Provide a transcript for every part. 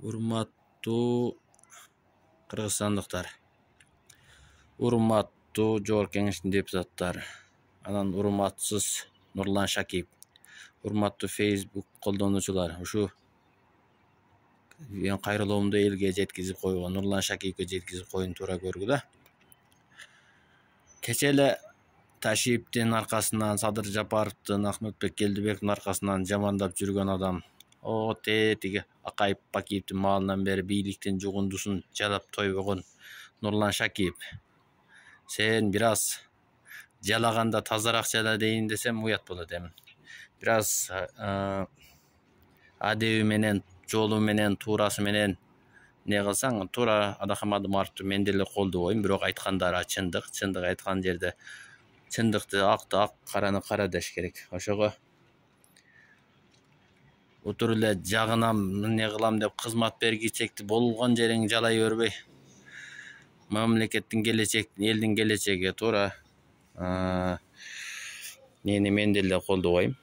Урматтуу кыргызстандыктар, урматтуу Жогорку Кеңештин депутаттары, анан урматсыз Нурлан Шакиев, урматтуу Facebook колдонуучулар, ушу кайрылуумду элге жеткизип койгон, Нурлан Шакиевке жеткизип коюун туура көргүлө. Кече эле Ташиевдин аркасынан, Садыр Жапаровдун, Ахметбек Келдибековдун аркасынан жамандап жүргөн адам, тиги Акаев Бакиевдин маалынан бери бийликтин жугундусун жалап тойбогон Нурлан Шакиев, сен бир аз жалаганда тазараак жала дейин десем уят болот эми. Бир аз адеби менен, жолу менен, туурасы менен не кылсаң, туура Адахамадымаровду мен деле колдобойм, бирок айткандары чындык айткан жерде чындыкты акты ак, караны кара деш керек. Ошого утур эле жагынам, не кылам деп кызмат бергичекти болгон жериң жалай бербей, мамлекеттин келечеги, элдин келечеги туура мен деле колдобойм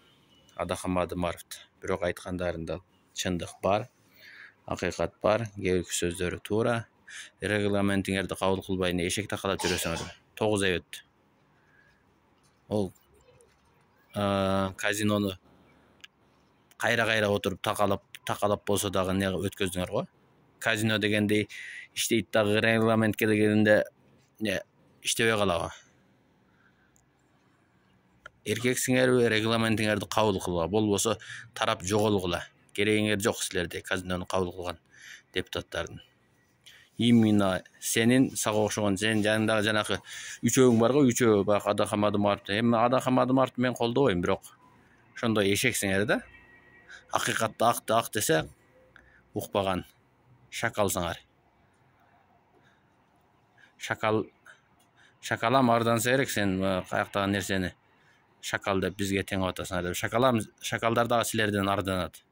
Адахамадымаровду. Бирок айткандарында чындык бар, акыйкат бар, кээ бир сөздөрү туура. Регламентиңерди кабыл кылбай эшек такалап жүрөсүңөр. 9 ай өттү. Ол казинону кайра отуруп такалап болсо дагы не өткөздүңөр го. Казино дегенде иштейт дагы, регламент келгенде иштебей калабы. Эркексиңерби, регламентиңерди кабыл кылгыла, болбосо тарап жоголгула. Керегиңер жок силерде казинону кабыл кылган депутаттардын. Именно сенин сага окшогон, сенин жаныңдагы жанакы үчөөң бар го, үчөө баягы Адахамадымаровду. Эми Адахамадымаровду мен колдобойм, бирок ошондой эшексиңер да. Акыйкатты акты ак десе укпаган шакалсыңар. Шакалам арданса керек, сен каяктагы нерсени шакал деп бизге теңеп атасыңар деп. Шакалдар дагы силерден арданат.